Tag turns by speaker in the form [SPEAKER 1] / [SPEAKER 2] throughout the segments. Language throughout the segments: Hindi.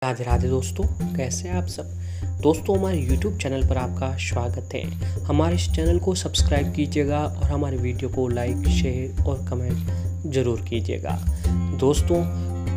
[SPEAKER 1] राधे राधे दोस्तों, कैसे हैं आप सब। दोस्तों, हमारे YouTube चैनल पर आपका स्वागत है। हमारे इस चैनल को सब्सक्राइब कीजिएगा और हमारे वीडियो को लाइक, शेयर और कमेंट ज़रूर कीजिएगा। दोस्तों,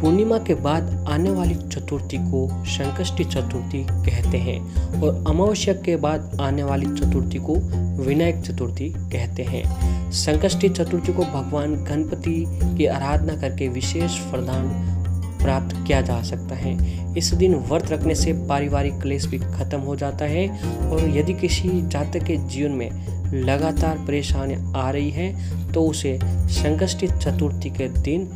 [SPEAKER 1] पूर्णिमा के बाद आने वाली चतुर्थी को संकष्टी चतुर्थी कहते हैं और अमावस्या के बाद आने वाली चतुर्थी को विनायक चतुर्थी कहते हैं। संकष्टी चतुर्थी को भगवान गणपति की आराधना करके विशेष वरदान प्राप्त किया जा सकता है। इस दिन व्रत रखने से पारिवारिक क्लेश भी खत्म हो जाता है और यदि किसी जातक के जीवन में लगातार परेशानियां आ रही है तो उसे संकष्टी चतुर्थी के दिन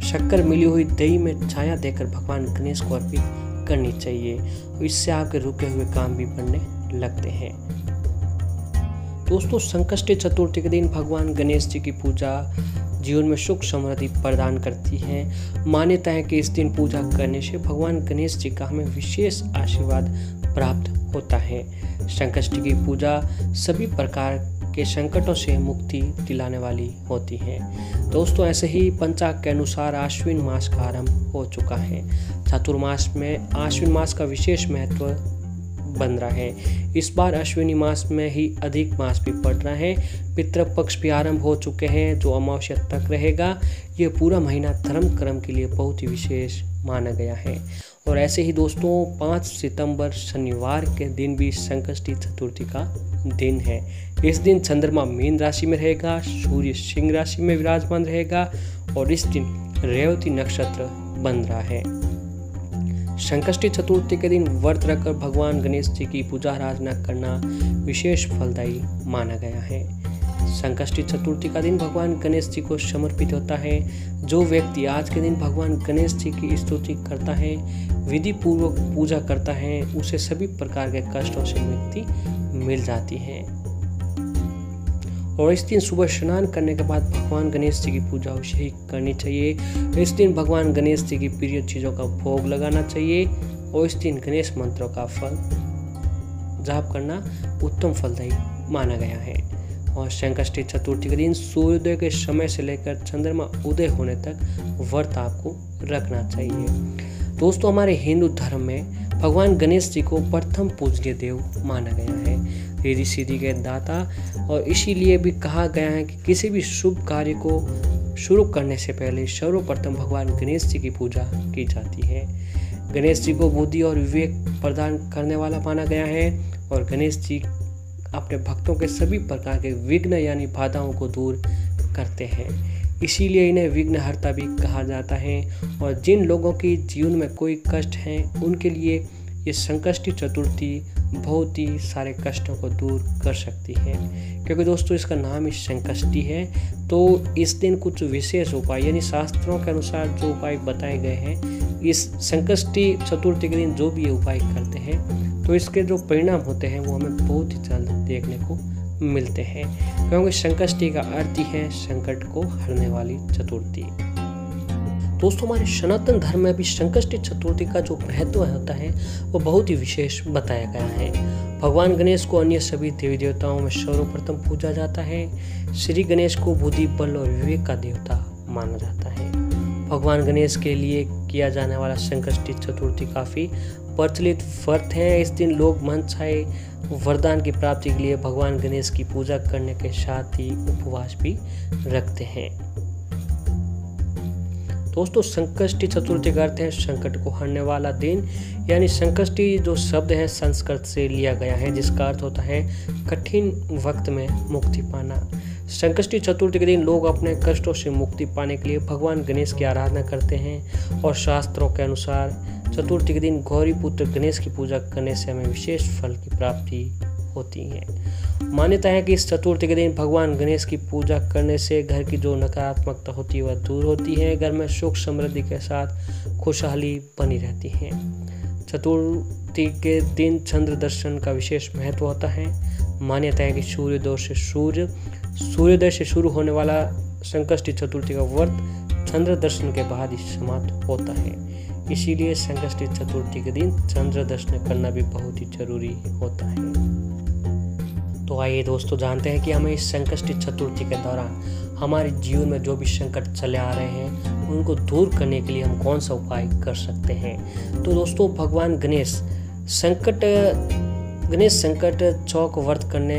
[SPEAKER 1] शक्कर मिली हुई दही में छाया देकर भगवान गणेश को अर्पित करनी चाहिए। इससे आपके रुके हुए काम भी बनने लगते हैं। दोस्तों, संकष्टी चतुर्थी के दिन भगवान गणेश जी की पूजा जीवन में सुख समृद्धि प्रदान करती है। मान्यता है कि इस दिन पूजा करने से भगवान गणेश जी का हमें विशेष आशीर्वाद प्राप्त होता है। संकष्टी की पूजा सभी प्रकार के संकटों से मुक्ति दिलाने वाली होती है। दोस्तों, ऐसे ही पंचांग के अनुसार आश्विन मास का आरंभ हो चुका है। चातुर्मास में आश्विन मास का विशेष महत्व बन रहा है। इस बार अश्विनी मास में ही अधिक मास भी पड़ रहा है। पितृपक्ष भी आरंभ हो चुके हैं जो अमावस्या तक रहेगा। ये पूरा महीना धर्म कर्म के लिए बहुत ही विशेष माना गया है। और ऐसे ही दोस्तों, 5 सितंबर शनिवार के दिन भी संकष्टी चतुर्थी का दिन है। इस दिन चंद्रमा मीन राशि में रहेगा, सूर्य सिंह राशि में विराजमान रहेगा और इस दिन रेवती नक्षत्र बन रहा है। संकष्टी चतुर्थी के दिन व्रत रखकर भगवान गणेश जी की पूजा आराधना करना विशेष फलदायी माना गया है। संकष्टी चतुर्थी का दिन भगवान गणेश जी को समर्पित होता है। जो व्यक्ति आज के दिन भगवान गणेश जी की स्तुति करता है, विधि पूर्वक पूजा करता है, उसे सभी प्रकार के कष्टों से मुक्ति मिल जाती है। और इस दिन सुबह स्नान करने के बाद भगवान गणेश जी की पूजा अवश्य ही करनी चाहिए। इस दिन भगवान गणेश जी की प्रिय चीज़ों का भोग लगाना चाहिए और इस दिन गणेश मंत्रों का फल जाप करना उत्तम फलदायी माना गया है। और संकष्टी चतुर्थी के दिन सूर्योदय के समय से लेकर चंद्रमा उदय होने तक व्रत आपको रखना चाहिए। दोस्तों, हमारे हिंदू धर्म में भगवान गणेश जी को प्रथम पूजनीय देव माना गया है, रिद्धि सिद्धि के दाता। और इसीलिए भी कहा गया है कि किसी भी शुभ कार्य को शुरू करने से पहले सर्वप्रथम भगवान गणेश जी की पूजा की जाती है। गणेश जी को बुद्धि और विवेक प्रदान करने वाला माना गया है और गणेश जी अपने भक्तों के सभी प्रकार के विघ्न यानी बाधाओं को दूर करते हैं। इसीलिए इन्हें विघ्नहर्ता भी कहा जाता है। और जिन लोगों के जीवन में कोई कष्ट है उनके लिए ये संकष्टी चतुर्थी बहुत ही सारे कष्टों को दूर कर सकती है। क्योंकि दोस्तों, इसका नाम ही संकष्टी है। तो इस दिन कुछ विशेष उपाय यानी शास्त्रों के अनुसार जो उपाय बताए गए हैं, इस संकष्टी चतुर्थी के दिन जो भी ये उपाय करते हैं तो इसके जो परिणाम होते हैं वो हमें बहुत ही जल्द देखने को मिलते हैं। क्योंकि संकष्टी का अर्थ ही है संकट को हरने वाली चतुर्थी। दोस्तों, हमारे सनातन धर्म में भी संकष्टी चतुर्थी का जो महत्व होता है वो बहुत ही विशेष बताया गया है। भगवान गणेश को अन्य सभी देवी देवताओं में सर्वप्रथम पूजा जाता है। श्री गणेश को बुद्धि, बल और विवेक का देवता माना जाता है। भगवान गणेश के लिए किया जाने वाला संकष्टी चतुर्थी काफी प्रचलित व्रत है। इस दिन लोग मन चाहे वरदान की प्राप्ति के लिए भगवान गणेश की पूजा करने के साथ ही उपवास भी रखते हैं। दोस्तों, संकष्टी चतुर्थी का अर्थ है संकट को हरने वाला दिन। यानी संकष्टी जो शब्द है संस्कृत से लिया गया है जिसका अर्थ होता है कठिन वक्त में मुक्ति पाना। संकष्टी चतुर्थी के दिन लोग अपने कष्टों से मुक्ति पाने के लिए भगवान गणेश की आराधना करते हैं। और शास्त्रों के अनुसार चतुर्थी के दिन गौरी पुत्र गणेश की पूजा करने से हमें विशेष फल की प्राप्ति होती है। मान्यता है कि इस चतुर्थी के दिन भगवान गणेश की पूजा करने से घर की जो नकारात्मकता होती है वह दूर होती है। घर में सुख समृद्धि के साथ खुशहाली बनी रहती है। चतुर्थी के दिन चंद्र दर्शन का विशेष महत्व होता है। मान्यता है कि सूर्योदय से शुरू होने वाला संकष्टी चतुर्थी का व्रत चंद्र दर्शन के बाद ही समाप्त होता है। इसीलिए संकष्टी चतुर्थी के दिन चंद्र दर्शन करना भी बहुत ही जरूरी होता है। तो आइए दोस्तों, जानते हैं कि हमें इस संकष्टी चतुर्थी के दौरान हमारे जीवन में जो भी संकट चले आ रहे हैं उनको दूर करने के लिए हम कौन सा उपाय कर सकते हैं। तो दोस्तों भगवान गणेश संकट चौक व्रत करने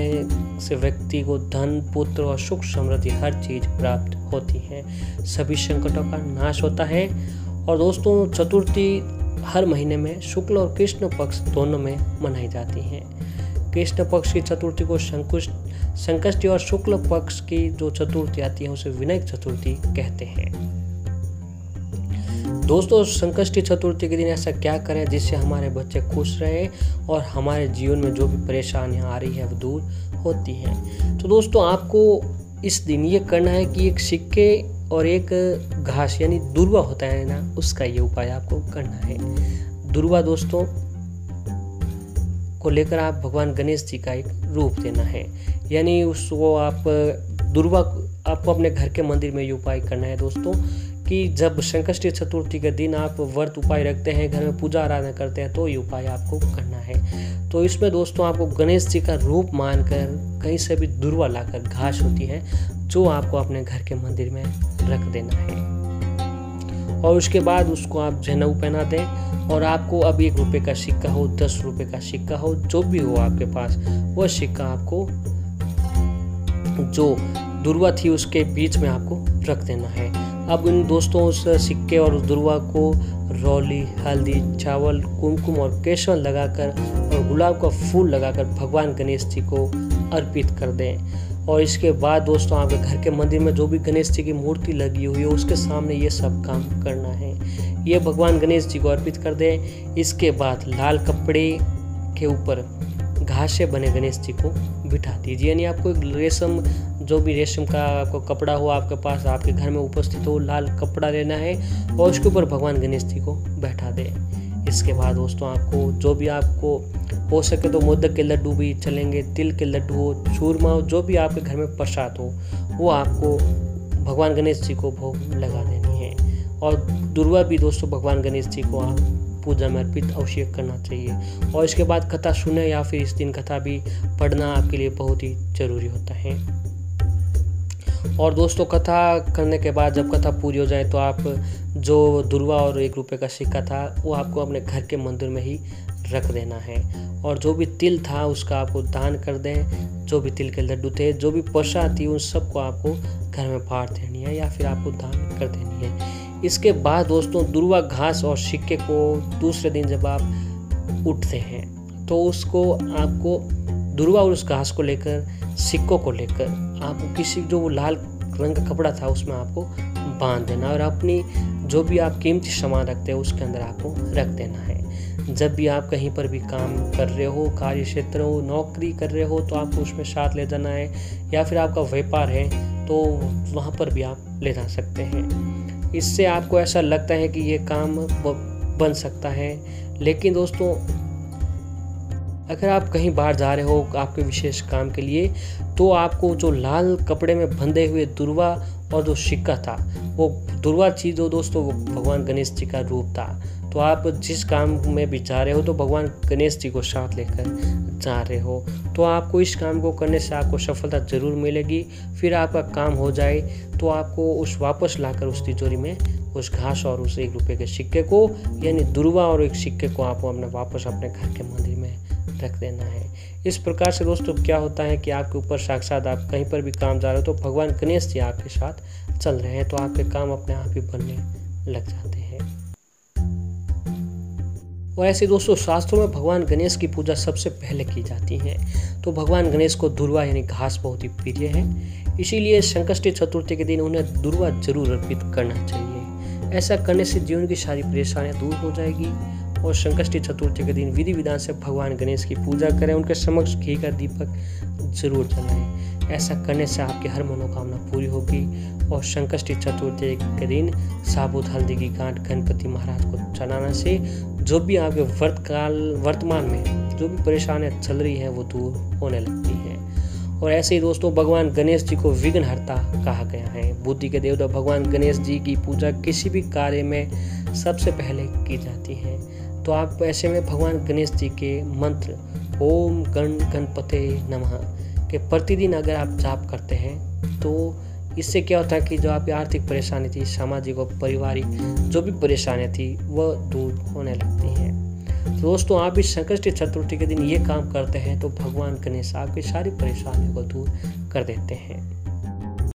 [SPEAKER 1] से व्यक्ति को धन, पुत्र और सुख समृद्धि हर चीज प्राप्त होती है, सभी संकटों का नाश होता है। और दोस्तों चतुर्थी हर महीने में शुक्ल और कृष्ण पक्ष दोनों में मनाई जाती है। कृष्ण पक्ष की चतुर्थी को संकष्टी और शुक्ल पक्ष की जो चतुर्थी आती है उसे विनायक चतुर्थी कहते हैं। दोस्तों संकष्टी चतुर्थी के दिन ऐसा क्या करें जिससे हमारे बच्चे खुश रहे और हमारे जीवन में जो भी परेशानियां आ रही है वो दूर होती हैं। तो दोस्तों आपको इस दिन ये करना है कि एक सिक्के और एक घास यानी दुर्वा होता है ना, उसका ये उपाय आपको करना है। दुर्वा दोस्तों को लेकर आप भगवान गणेश जी का एक रूप देना है, यानी उसको आप दुर्वा आपको अपने घर के मंदिर में ये उपाय करना है दोस्तों कि जब संकष्टी चतुर्थी के दिन आप व्रत उपाय रखते हैं, घर में पूजा आराधना करते हैं, तो ये उपाय आपको करना है। तो इसमें दोस्तों आपको गणेश जी का रूप मानकर कहीं से भी दुर्वा लाकर, घास होती है जो आपको अपने घर के मंदिर में रख देना है। और उसके बाद उसको आप जनेऊ पहना दें और आपको अब 1 रुपये का सिक्का हो, 10 रुपये का सिक्का हो, जो भी हो आपके पास, वह सिक्का आपको जो दुर्वा थी उसके बीच में आपको रख देना है। अब इन दोस्तों उस सिक्के और उस दुर्वा को रौली, हल्दी, चावल, कुमकुम और केसर लगाकर और गुलाब का फूल लगाकर भगवान गणेश जी को अर्पित कर दें। और इसके बाद दोस्तों आपके घर के मंदिर में जो भी गणेश जी की मूर्ति लगी हुई है उसके सामने ये सब काम करना है। ये भगवान गणेश जी को अर्पित कर दें। इसके बाद लाल कपड़े के ऊपर घास से बने गणेश जी को बिठा दीजिए, यानी आपको एक रेशम, जो भी रेशम का आपको कपड़ा हो आपके पास, आपके घर में उपस्थित हो, लाल कपड़ा लेना है और उसके ऊपर भगवान गणेश जी को बैठा दें। इसके बाद दोस्तों आपको जो भी आपको हो सके तो मोदक के लड्डू भी चलेंगे, तिल के लड्डू हो, चूरमा हो, जो भी आपके घर में प्रसाद हो वो आपको भगवान गणेश जी को भोग लगा देनी है। और दुर्वा भी दोस्तों भगवान गणेश जी को आप पूजा में अर्पित अवश्य करना चाहिए। और इसके बाद कथा सुने या फिर इस दिन कथा भी पढ़ना आपके लिए बहुत ही जरूरी होता है। और दोस्तों कथा करने के बाद जब कथा पूरी हो जाए तो आप जो दुर्वा और 1 रुपये का सिक्का था वो आपको अपने घर के मंदिर में ही रख देना है। और जो भी तिल था उसका आपको दान कर दें, जो भी तिल के लड्डू थे, जो भी प्रसाद थी, उन सबको आपको घर में बांट देनी है या फिर आपको दान कर देनी है। इसके बाद दोस्तों दुर्वा, घास और सिक्के को दूसरे दिन जब आप उठते हैं तो उसको आपको दुर्वा और उस घास को लेकर, सिक्कों को लेकर आपको किसी जो वो लाल रंग का कपड़ा था उसमें आपको बांध देना और अपनी जो भी आप कीमती सामान रखते हो उसके अंदर आपको रख देना है। जब भी आप कहीं पर भी काम कर रहे हो, कार्य क्षेत्र हो, नौकरी कर रहे हो, तो आपको उसमें साथ ले जाना है। या फिर आपका व्यापार है तो वहाँ पर भी आप ले जा सकते हैं। इससे आपको ऐसा लगता है कि ये काम बन सकता है। लेकिन दोस्तों अगर आप कहीं बाहर जा रहे हो आपके विशेष काम के लिए, तो आपको जो लाल कपड़े में बंधे हुए दुर्वा और जो सिक्का था, वो दुर्वा चीज़ जो दोस्तों वो भगवान गणेश जी का रूप था। तो आप जिस काम में भी जा रहे हो तो भगवान गणेश जी को साथ लेकर जा रहे हो, तो आपको इस काम को करने से आपको सफलता ज़रूर मिलेगी। फिर आपका काम हो जाए तो आपको उस वापस लाकर उस तिजोरी में उस घास और उस 1 रुपये के सिक्के को, यानी दुर्वा और एक सिक्के को आपको अपने वापस अपने घर के मंदिर में रख देना है। इस प्रकार से दोस्तों क्या होता है कि आपके ऊपर साक्षात आप कहीं पर भी काम जा रहे हो तो भगवान गणेश जी आपके साथ चल रहे हैं, तो आपके काम अपने आप ही बनने लग जाते हैं। और ऐसे दोस्तों शास्त्रों में भगवान गणेश की पूजा सबसे पहले की जाती है। तो भगवान गणेश को दुर्वा यानी घास बहुत ही प्रिय है, इसीलिए संकष्टी चतुर्थी के दिन उन्हें दुर्वा जरूर अर्पित करना चाहिए। ऐसा करने से जीवन की सारी परेशानियां दूर हो जाएगी। और संकष्टी चतुर्थी के दिन विधि विधान से भगवान गणेश की पूजा करें, उनके समक्ष घी का दीपक जरूर जलाएं। ऐसा करने से आपकी हर मनोकामना पूरी होगी। और संकष्टी चतुर्थी के दिन साबुत हल्दी की गांठ गणपति महाराज को चढ़ाने से जो भी आपके वर्तमान में जो भी परेशानियां चल रही है वो दूर होने लगती है। और ऐसे ही दोस्तों भगवान गणेश जी को विघ्नहर्ता कहा गया है। बुद्धि के देवता भगवान गणेश जी की पूजा किसी भी कार्य में सबसे पहले की जाती है। तो आप ऐसे में भगवान गणेश जी के मंत्र ओम गण गणपते नमः के प्रतिदिन अगर आप जाप करते हैं तो इससे क्या होता है कि जो आपकी आर्थिक परेशानी थी, सामाजिक और पारिवारिक जो भी परेशानियाँ थी वह दूर होने लगती हैं। तो दोस्तों, आप इस संकष्टी चतुर्थी के दिन ये काम करते हैं तो भगवान गणेश आपकी सारी परेशानियों को दूर कर देते हैं।